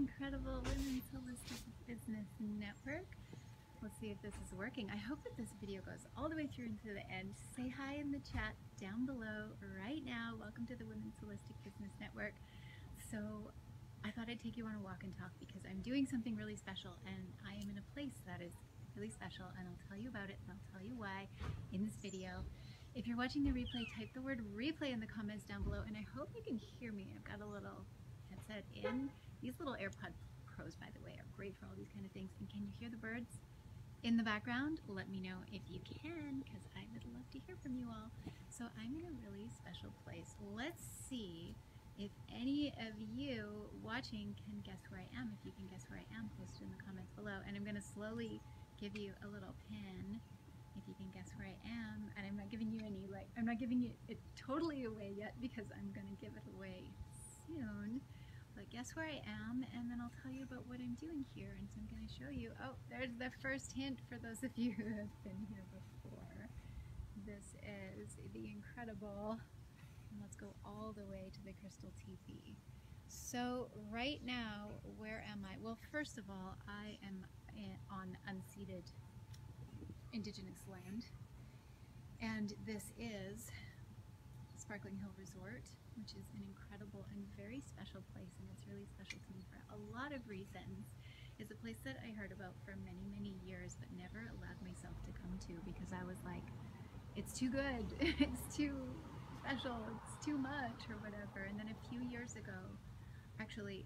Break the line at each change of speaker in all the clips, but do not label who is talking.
incredible Women's Holistic Business Network. Let's see if this is working. I hope that this video goes all the way through into the end. Say hi in the chat down below right now. Welcome to the Women's Holistic Business Network. So I thought I'd take you on a walk and talk because I'm doing something really special and I am in a place that is really special, and I'll tell you about it and I'll tell you why in this video. If you're watching the replay, type the word replay in the comments down below, and I hope you can hear me. I've got a little headset in. These little AirPod Pros, by the way, are great for all these kind of things. And can you hear the birds in the background? Let me know if you can, because I would love to hear from you all. So I'm in a really special place. Let's see if any of you watching can guess where I am. If you can guess where I am, post it in the comments below. And I'm going to slowly give you a little pin if you can guess where I am. And I'm not giving you any, I'm not giving it totally away yet because I'm going to give it away soon. But guess where I am, and then I'll tell you about what I'm doing here. And so I'm going to show you. Oh, there's the first hint for those of you who have been here before. This is the incredible, and let's go all the way to the Crystal TV. So right now, where am I? Well, first of all, I am on unceded Indigenous land, and this is Sparkling Hill Resort, which is an incredible and very special place, and it's really special to me for a lot of reasons. It's a place that I heard about for many, many years, but never allowed myself to come to because I was like, it's too good, it's too special, it's too much, or whatever. And then a few years ago, actually,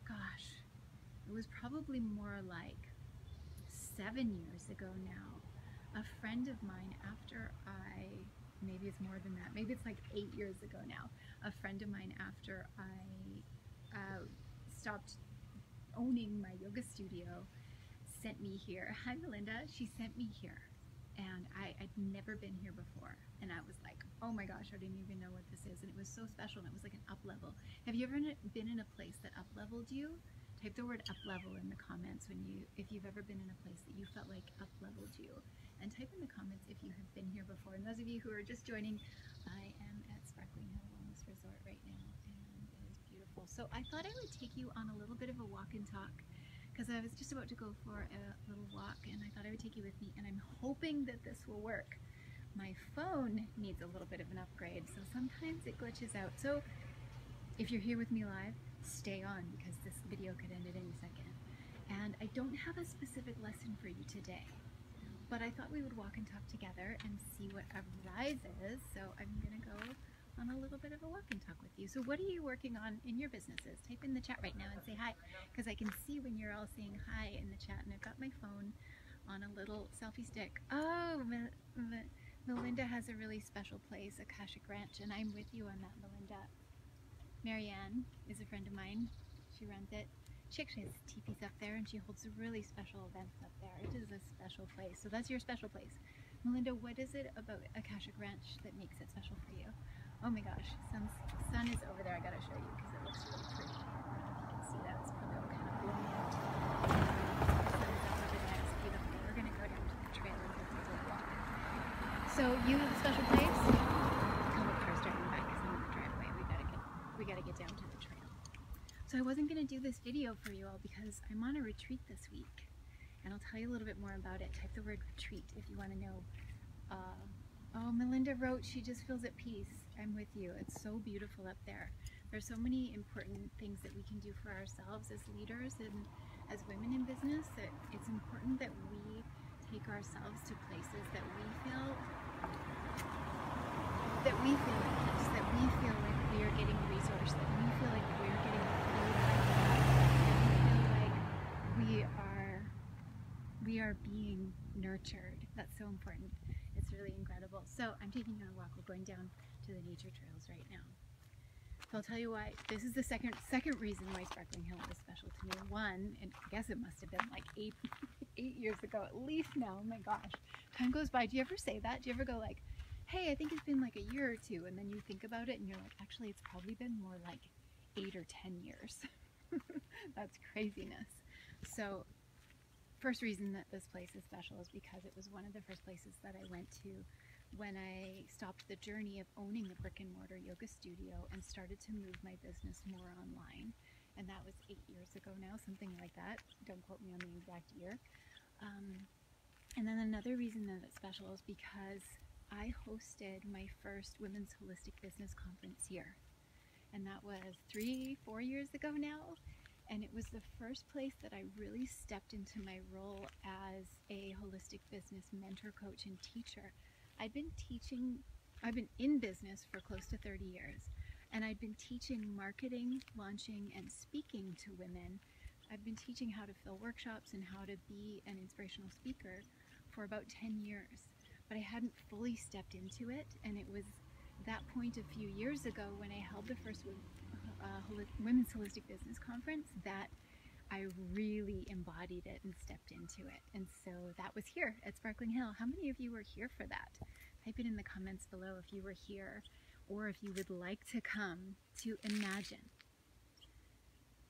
gosh, it was probably more like 7 years ago now, a friend of mine, maybe it's more than that, maybe it's like 8 years ago now, a friend of mine, after I stopped owning my yoga studio, sent me here. Hi Melinda, she sent me here, and I'd never been here before, and I was like, oh my gosh, I didn't even know what this is, and it was so special, and it was like an up level. Have you ever been in a place that up leveled you? Type the word up level in the comments if you've ever been in a place that you felt like up leveled you, and type in the comments if you have been here before. And those of you who are just joining, I am at Sparkling Hill Wellness Resort right now, and it is beautiful. So I thought I would take you on a little bit of a walk and talk, because I was just about to go for a little walk, and I thought I would take you with me, and I'm hoping that this will work. My phone needs a little bit of an upgrade, so sometimes it glitches out. So if you're here with me live, stay on, because this video could end at any second. And I don't have a specific lesson for you today, but I thought we would walk and talk together and see what arises. So I'm gonna go on a little bit of a walk and talk with you. So what are you working on in your businesses? Type in the chat right now and say hi, because I can see when you're all saying hi in the chat, and I've got my phone on a little selfie stick. Oh, Melinda has a really special place, Akashic Ranch, and I'm with you on that, Melinda. Marianne is a friend of mine. She runs it. She actually has teepees up there, and she holds really special events up there. It is a special place. So that's your special place. Melinda, what is it about Akashic Ranch that makes it special for you? Oh my gosh, sun is over there. I gotta show you because it looks really pretty. I don't know if you can see that. It's probably all kind of blown out. The sun is up over there. It's beautiful. We're gonna go down to the trail and go for a little walk. So you have a special place? Come up first, driving back because I'm in the driveway. We gotta get down to the trail. So I wasn't gonna do this video for you all because I'm on a retreat this week, and I'll tell you a little bit more about it. Type the word retreat if you want to know. Oh, Melinda wrote she just feels at peace. I'm with you. It's so beautiful up there. There's so many important things that we can do for ourselves as leaders and as women in business, that it's important that we take ourselves to places that we feel at peace, that we feel like we are getting resourced, that we feel like we are getting we are being nurtured. That's so important. It's really incredible. So I'm taking you on a walk. We're going down to the nature trails right now. So I'll tell you why. This is the second reason why Sparkling Hill is special to me. One, and I guess it must have been like eight years ago at least now. Oh my gosh, time goes by. Do you ever say that? Do you ever go like, hey, I think it's been like a year or two, and then you think about it and you're like, actually it's probably been more like 8 or 10 years. That's craziness. So first reason that this place is special is because it was one of the first places that I went to when I stopped the journey of owning a brick and mortar yoga studio and started to move my business more online. and that was 8 years ago now, something like that. Don't quote me on the exact year. And then another reason that it's special is because I hosted my first Women's Holistic Business Conference here, and that was 3-4 years ago now. And it was the first place that I really stepped into my role as a holistic business mentor, coach, and teacher. I've been in business for close to 30 years, and I'd been teaching marketing, launching, and speaking to women. I've been teaching how to fill workshops and how to be an inspirational speaker for about 10 years, but I hadn't fully stepped into it, and it was that point a few years ago when I held the first Women's Holistic Business Conference that I really embodied it and stepped into it. And so that was here at Sparkling Hill. How many of you were here for that? Type it in the comments below if you were here, or if you would like to come to imagine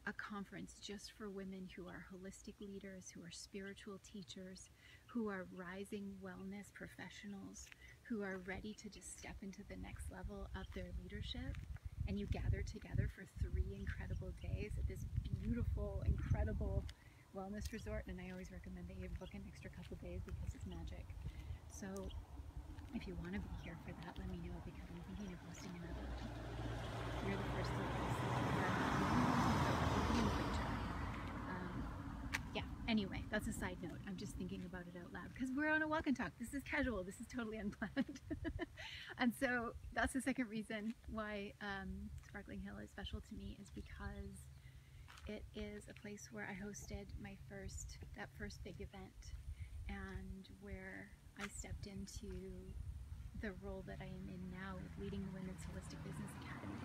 a conference just for women who are holistic leaders, who are spiritual teachers, who are rising wellness professionals, who are ready to just step into the next level of their leadership. And you gather together for 3 incredible days at this beautiful, incredible wellness resort. And I always recommend that you book an extra couple days because it's magic. So if you want to be here for that, let me know, because I'm thinking of hosting another. You're the first to yeah, anyway, that's a side note. I'm just thinking about it out loud because we're on a walk and talk. This is casual. This is totally unplanned. And so that's the second reason why Sparkling Hill is special to me, is because it is a place where I hosted that first big event, and where I stepped into the role that I am in now with leading the Women's Holistic Business Academy,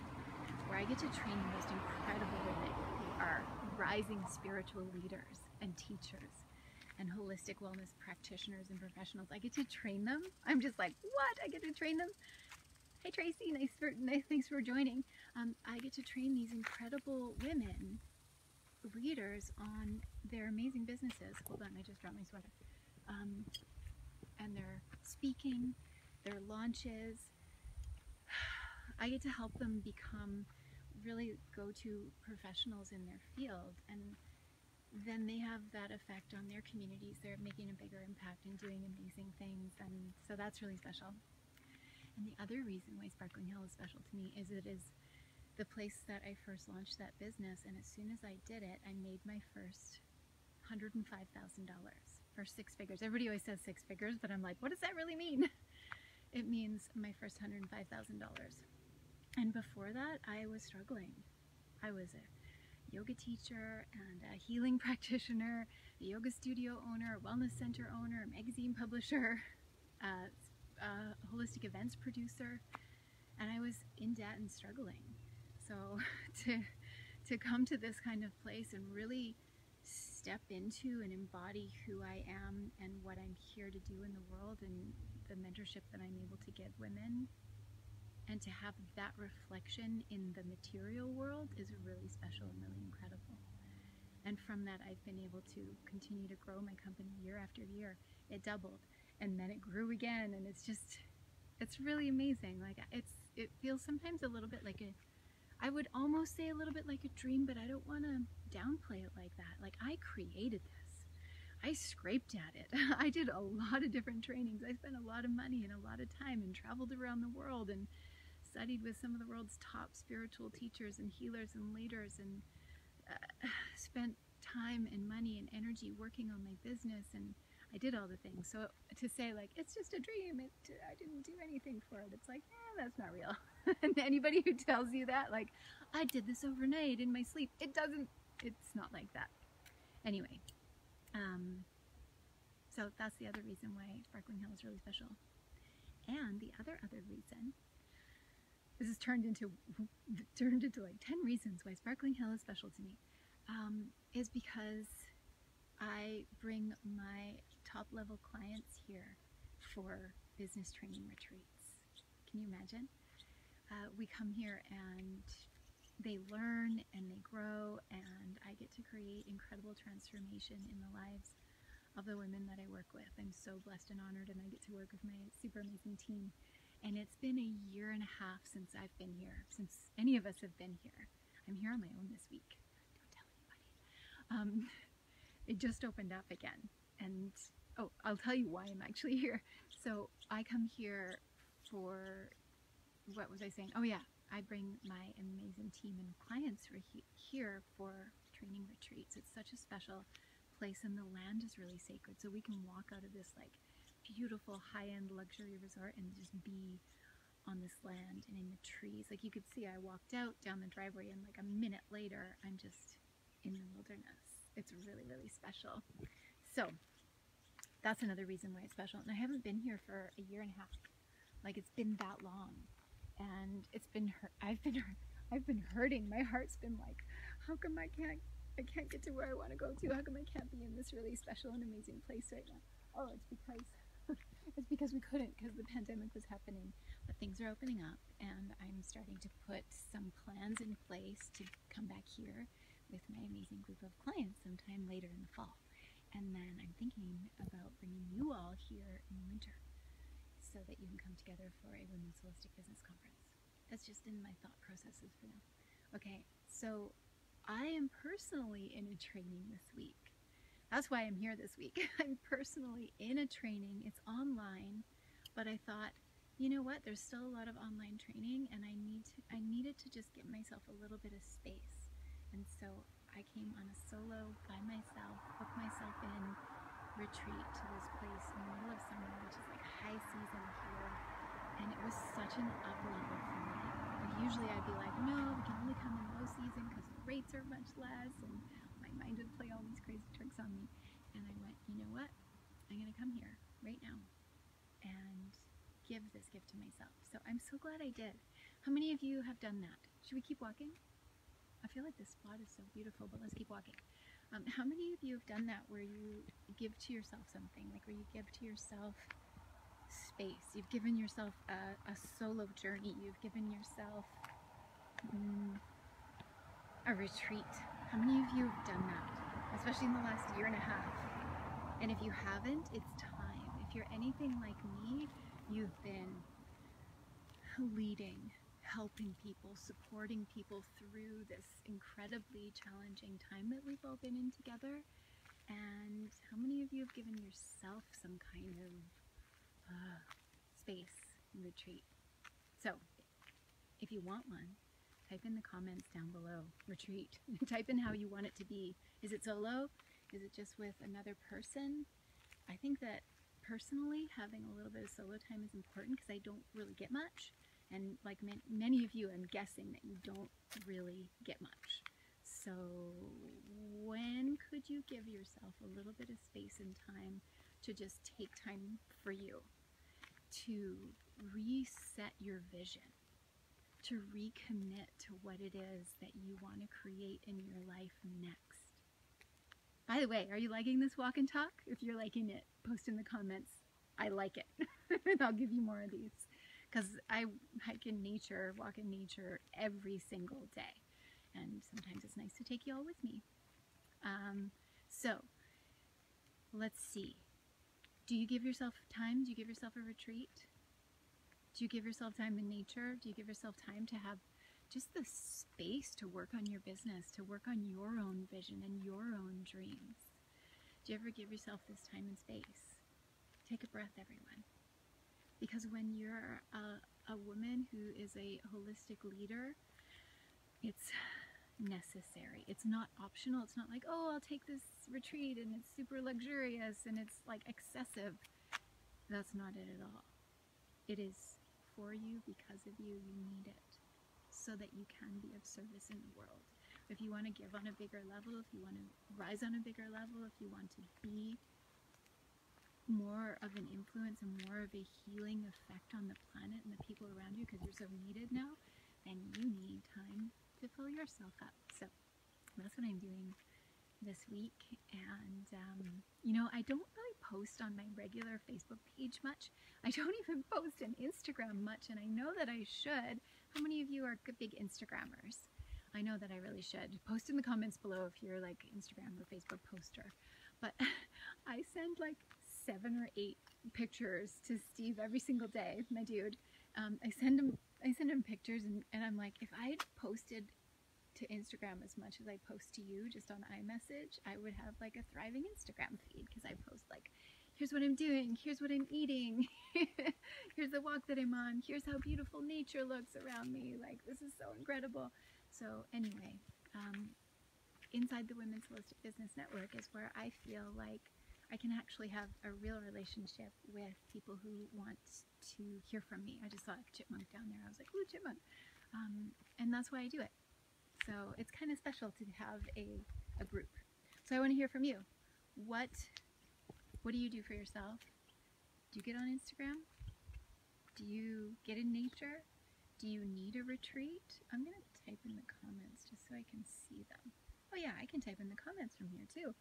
where I get to train the most incredible women who are rising spiritual leaders and teachers and holistic wellness practitioners and professionals. I get to train them. I'm just like, what? I get to train them? Hey Tracy, thanks for joining. I get to train these incredible women leaders on their amazing businesses. Hold on, I just dropped my sweater. And their speaking, their launches. I get to help them become really go-to professionals in their field, and then they have that effect on their communities. They're making a bigger impact and doing amazing things, and so that's really special. And the other reason why Sparkling Hill is special to me is it is the place that I first launched that business, and as soon as I did it, I made my first $105,000, or 6 figures. Everybody always says 6 figures, but I'm like, what does that really mean? It means my first $105,000. And before that, I was struggling. I was a yoga teacher and a healing practitioner, a yoga studio owner, a wellness center owner, a magazine publisher, a holistic events producer, and I was in debt and struggling. So to come to this kind of place and really step into and embody who I am and what I'm here to do in the world, and the mentorship that I'm able to give women, and to have that reflection in the material world, is really special and really incredible. And from that, I've been able to continue to grow my company year after year. It doubled, and then it grew again, and it's really amazing. Like, it feels sometimes a little bit like I would almost say a little bit like a dream, but I don't want to downplay it like that. Like, I created this. I scraped at it. I did a lot of different trainings. I spent a lot of money and a lot of time and traveled around the world and studied with some of the world's top spiritual teachers and healers and leaders, and spent time and money and energy working on my business, and I did all the things. So to say like, it's just a dream, I didn't do anything for it, it's like, that's not real. And anybody who tells you that, like, I did this overnight in my sleep, it's not like that. Anyway, so that's the other reason why Sparkling Hill is really special. And the other reason, this has turned into like 10 reasons why Sparkling Hill is special to me, is because I bring my top level clients here for business training retreats. Can you imagine? We come here and they learn and they grow, and I get to create incredible transformation in the lives of the women that I work with. I'm so blessed and honored, and I get to work with my super amazing team. And it's been a year and a half since I've been here, since any of us have been here. I'm here on my own this week, it just opened up again. And oh, I'll tell you why I'm actually here. So I come here for, what was I saying? Oh yeah, I bring my amazing team and clients here for training retreats. It's such a special place, and the land is really sacred. So we can walk out of this like beautiful high-end luxury resort and just be on this land and in the trees. Like you could see, I walked out down the driveway and like a minute later, I'm just in the wilderness. It's really, really special. So that's another reason why it's special. And I haven't been here for a year and a half. Like it's been that long, and it's been I've been hurting. My heart's been like, how come I can't get to where I want to go to? How come I can't be in this really special and amazing place right now? Oh, it's because we couldn't, because the pandemic was happening. But things are opening up, and I'm starting to put some plans in place to come back here with my amazing group of clients sometime later in the fall. And then I'm thinking about bringing you all here in winter so that you can come together for a Women's Holistic Business Conference. That's just in my thought processes for now. Okay, so I am personally in a training this week. That's why I'm here this week. I'm personally in a training. It's online, but I thought, you know what? There's still a lot of online training, and I needed to just give myself a little bit of space. And so I came on a solo by myself, hooked myself in retreat to this place in the middle of summer, which is like high season here. And it was such an up level for me. Like usually I'd be like, no, we can only come in low season because the rates are much less, and my mind would play all these crazy tricks on me. And I went, you know what? I'm gonna come here right now and give this gift to myself. So I'm so glad I did. How many of you have done that? Should we keep walking? I feel like this spot is so beautiful, but let's keep walking. How many of you have done that, where you give to yourself something, like where you give to yourself space? You've given yourself a solo journey. You've given yourself a retreat. How many of you have done that, especially in the last year and a half? And if you haven't, it's time. If you're anything like me, you've been leading, helping people, supporting people through this incredibly challenging time that we've all been in together. And how many of you have given yourself some kind of space and retreat? So if you want one, type in the comments down below, retreat. Type in how you want it to be. Is it solo? Is it just with another person? I think that personally, having a little bit of solo time is important because I don't really get much. And like many of you, I'm guessing that you don't really get much. So when could you give yourself a little bit of space and time to just take time for you, to reset your vision, to recommit to what it is that you want to create in your life next? By the way, are you liking this walk and talk? If you're liking it, post in the comments, I like it. And I'll give you more of these, because I hike in nature, walk in nature every single day. And sometimes it's nice to take you all with me. So let's see. Do you give yourself time? Do you give yourself a retreat? Do you give yourself time in nature? Do you give yourself time to have just the space to work on your business, to work on your own vision and your own dreams? Do you ever give yourself this time and space? Take a breath, everyone. Because when you're a woman who is a holistic leader, it's necessary. It's not optional. It's not like, oh, I'll take this retreat and it's super luxurious and it's like excessive. That's not it at all. It is for you, because of you. You need it so that you can be of service in the world. If you want to give on a bigger level, if you want to rise on a bigger level, if you want to be more of an influence and more of a healing effect on the planet and the people around you, because you're so needed now, then you need time to fill yourself up. So that's what I'm doing this week. And you know, I don't really post on my regular Facebook page much. I don't even post on Instagram much, and I know that I should. How many of you are big Instagrammers? I know that I really should. Post in the comments below if you're like Instagram or Facebook poster. But I send like 7 or 8 pictures to Steve every single day, my dude. I send him pictures, and I'm like, if I had posted to Instagram as much as I post to you just on iMessage, I would have like a thriving Instagram feed, because I post like, here's what I'm doing, here's what I'm eating, here's the walk that I'm on, here's how beautiful nature looks around me, like this is so incredible. So anyway, inside the Women's Holistic Business Network is where I feel like I can actually have a real relationship with people who want to hear from me. I just saw a chipmunk down there. I was like, ooh, chipmunk. And that's why I do it. So it's kind of special to have a group. So I want to hear from you. What do you do for yourself? Do you get on Instagram? Do you get in nature? Do you need a retreat? I'm going to type in the comments just so I can see them. Oh yeah, I can type in the comments from here too.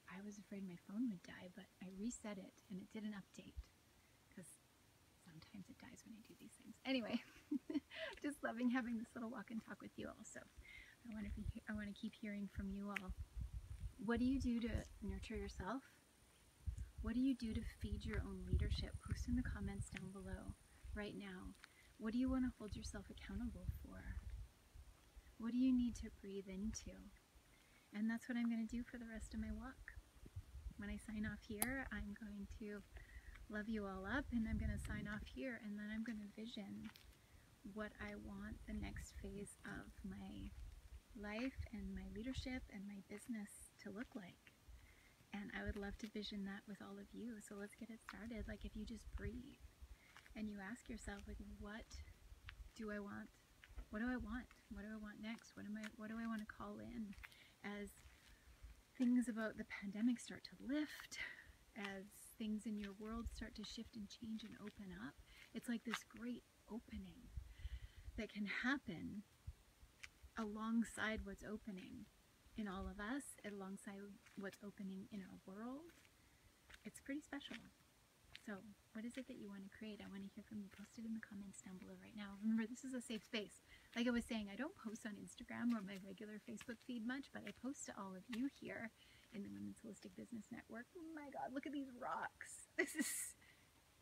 I was afraid my phone would die, but I reset it and it did an update, because sometimes it dies when I do these things. Anyway, just loving having this little walk and talk with you all. So I want to keep hearing from you all. What do you do to nurture yourself? What do you do to feed your own leadership? Post in the comments down below right now. What do you want to hold yourself accountable for? What do you need to breathe into? And that's what I'm going to do for the rest of my walk. When I sign off here, I'm going to love you all up, and I'm going to sign off here, and then I'm going to vision what I want the next phase of my life and my leadership and my business to look like. And I would love to vision that with all of you. So let's get it started. Like, if you just breathe and you ask yourself, like, what do I want? What do I want? What do I want next? What do I want to call in as things about the pandemic start to lift, as things in your world start to shift and change and open up? It's like this great opening that can happen alongside what's opening in all of us, alongside what's opening in our world. It's pretty special. So what is it that you want to create? I want to hear from you. Post it in the comments down below right now. Remember, this is a safe space. Like I was saying, I don't post on Instagram or my regular Facebook feed much, but I post to all of you here in the Women's Holistic Business Network. Oh my God, look at these rocks. This is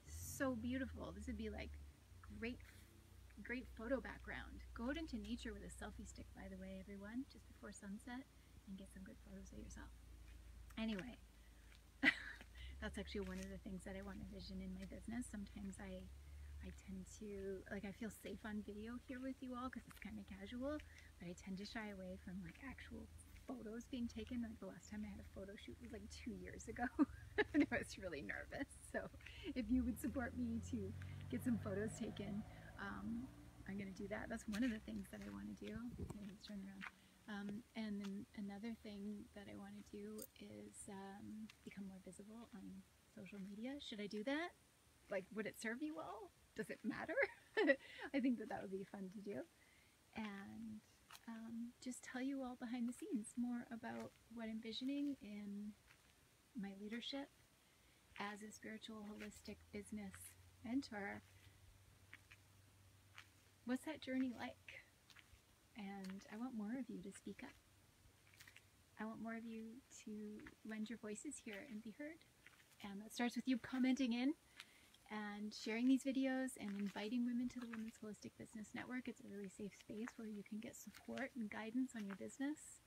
so beautiful. This would be like great photo background. Go out into nature with a selfie stick, by the way, everyone, just before sunset, and get some good photos of yourself. Anyway, that's actually one of the things that I want to vision in my business. Sometimes I tend to, like, I feel safe on video here with you all because it's kind of casual, but I tend to shy away from like actual photos being taken. Like the last time I had a photo shoot was like 2 years ago and I was really nervous. So if you would support me to get some photos taken, I'm going to do that. That's one of the things that I want to do. Okay, let's turn around. And then another thing that I want to do is become more visible on social media. Should I do that? Like, would it serve you all? Does it matter? I think that would be fun to do. And just tell you all behind the scenes more about what I'm envisioning in my leadership as a spiritual holistic business mentor. What's that journey like? And I want more of you to speak up. I want more of you to lend your voices here and be heard. And that starts with you commenting in and sharing these videos and inviting women to the Women's Holistic Business Network. It's a really safe space where you can get support and guidance on your business.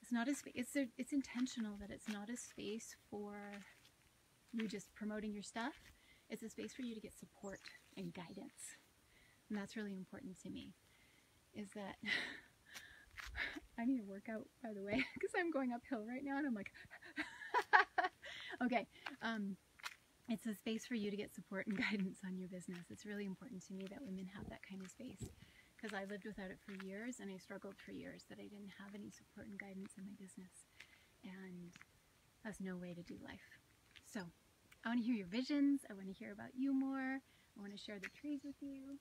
It's not a space, it's intentional that it's not a space for you just promoting your stuff. It's a space for you to get support and guidance. And that's really important to me, is that I need to work out, by the way, because I'm going uphill right now and I'm like, okay. It's a space for you to get support and guidance on your business. It's really important to me that women have that kind of space, because I lived without it for years and I struggled for years that I didn't have any support and guidance in my business. And that's no way to do life. So I want to hear your visions. I want to hear about you more. I want to share the trees with you.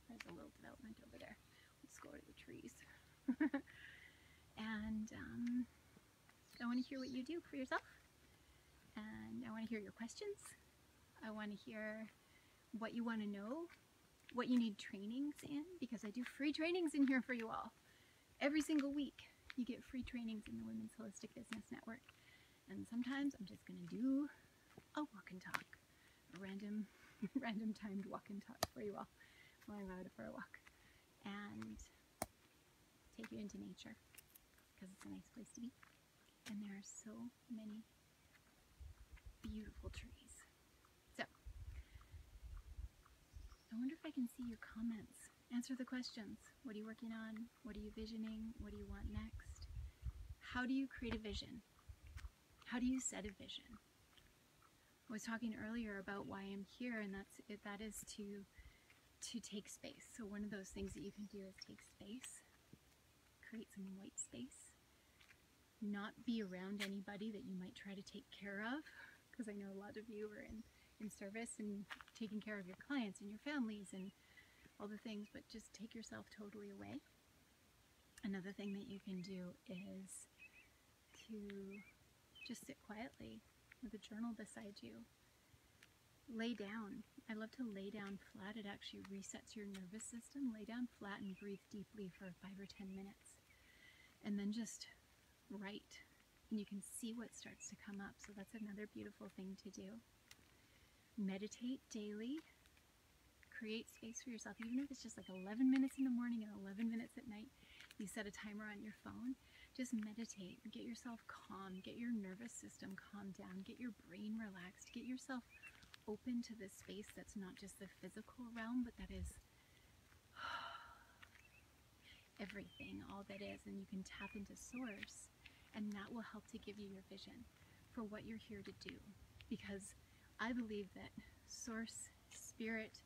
There's a little development over there. Let's go to the trees. And I want to hear what you do for yourself. And I want to hear your questions. I want to hear what you want to know, what you need trainings in, because I do free trainings in here for you all. Every single week, you get free trainings in the Women's Holistic Business Network. And sometimes I'm just going to do a walk and talk, a random timed walk and talk for you all while I'm out for a walk. And take you into nature because it's a nice place to be. And there are so many beautiful trees. So, I wonder if I can see your comments. Answer the questions. What are you working on? What are you visioning? What do you want next? How do you create a vision? How do you set a vision? I was talking earlier about why I'm here, and that is to take space. So one of those things that you can do is take space, create some white space, not be around anybody that you might try to take care of, because I know a lot of you are in service and taking care of your clients and your families and all the things, but just take yourself totally away. Another thing that you can do is to just sit quietly with a journal beside you. Lay down. I love to lay down flat. It actually resets your nervous system. Lay down flat and breathe deeply for 5 or 10 minutes. And then just write. And you can see what starts to come up. So that's another beautiful thing to do. Meditate daily. Create space for yourself. Even if it's just like 11 minutes in the morning and 11 minutes at night. You set a timer on your phone. Just meditate. Get yourself calm. Get your nervous system calmed down. Get your brain relaxed. Get yourself open to this space that's not just the physical realm, but that is everything, all that is. And you can tap into source, and that will help to give you your vision for what you're here to do. Because I believe that source, spirit,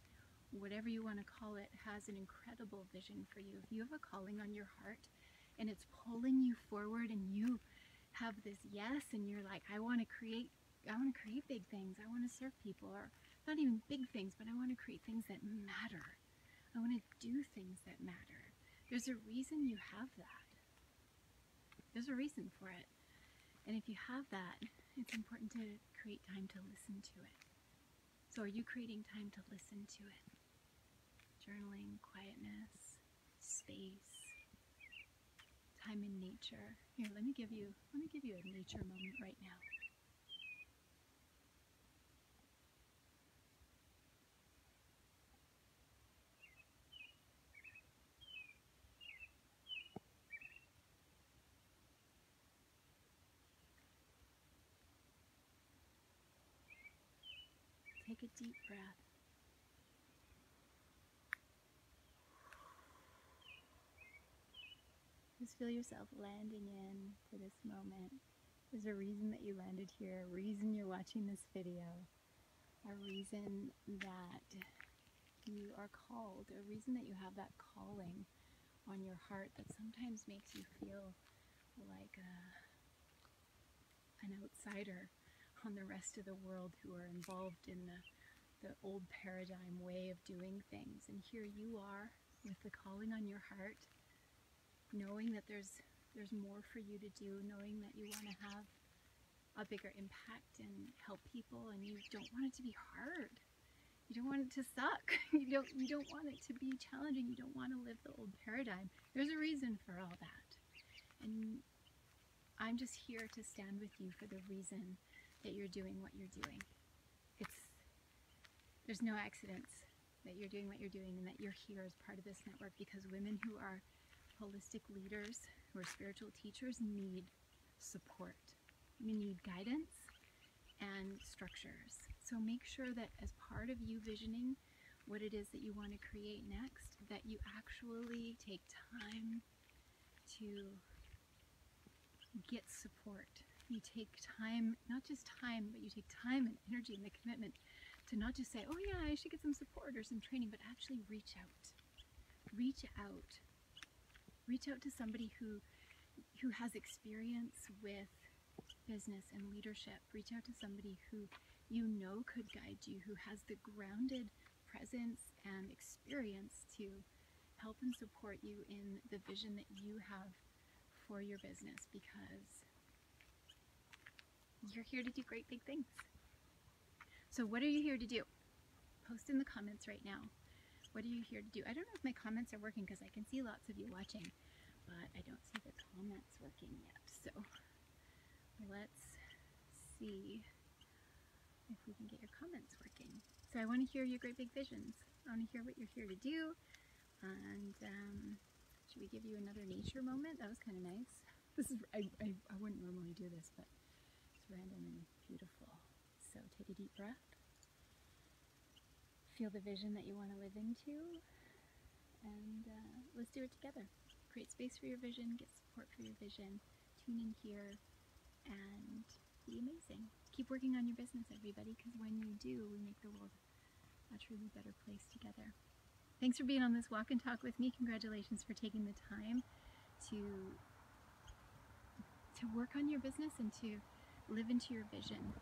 whatever you want to call it, has an incredible vision for you. If you have a calling on your heart and it's pulling you forward, and you have this yes, and you're like, I want to create big things. I want to serve people, or not even big things, but I want to create things that matter. I want to do things that matter. There's a reason you have that. There's a reason for it. And if you have that, it's important to create time to listen to it. So are you creating time to listen to it? Journaling, quietness, space, time in nature. Here, let me give you a nature moment right now. Take a deep breath. Just feel yourself landing in to this moment. There's a reason that you landed here, a reason you're watching this video, a reason that you are called, a reason that you have that calling on your heart that sometimes makes you feel like an outsider on the rest of the world who are involved in the old paradigm way of doing things. And here you are with the calling on your heart, knowing that there's more for you to do, knowing that you want to have a bigger impact and help people, and you don't want it to be hard. You don't want it to suck. You don't want it to be challenging. You don't want to live the old paradigm. There's a reason for all that. And I'm just here to stand with you for the reason that you're doing what you're doing. There's no accidents that you're doing what you're doing, and that you're here as part of this network, because women who are holistic leaders, who are spiritual teachers, need support. We need guidance and structures. So make sure that as part of you visioning what it is that you want to create next, that you actually take time to get support. You take time, not just time, but you take time and energy and the commitment to not just say, oh yeah, I should get some support or some training, but actually reach out. Reach out. Reach out to somebody who has experience with business and leadership. Reach out to somebody who you know could guide you, who has the grounded presence and experience to help and support you in the vision that you have for your business, because you're here to do great big things. So what are you here to do? Post in the comments right now. What are you here to do? I don't know if my comments are working, because I can see lots of you watching, but I don't see the comments working yet. So let's see if we can get your comments working. So I want to hear your great big visions. I want to hear what you're here to do, and Should we give you another nature moment? That was kind of nice. This is, I wouldn't normally do this, but it's random and beautiful. So take a deep breath. Feel the vision that you want to live into, and let's do it together. Create space for your vision, get support for your vision, tune in here, and be amazing. Keep working on your business, everybody, because when you do, we make the world a truly better place together. Thanks for being on this walk and talk with me. Congratulations for taking the time to work on your business and to live into your vision.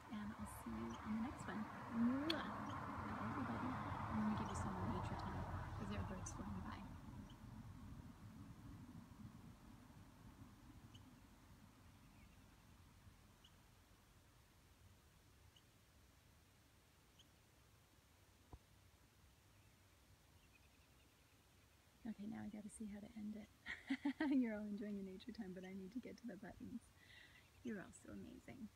And I'll see you on the next one. Mwah. Bye, everybody. I'm going to give you some more nature time because there are birds flying by. Okay, now I gotta see how to end it. You're all enjoying your nature time, but I need to get to the buttons. You're all so amazing.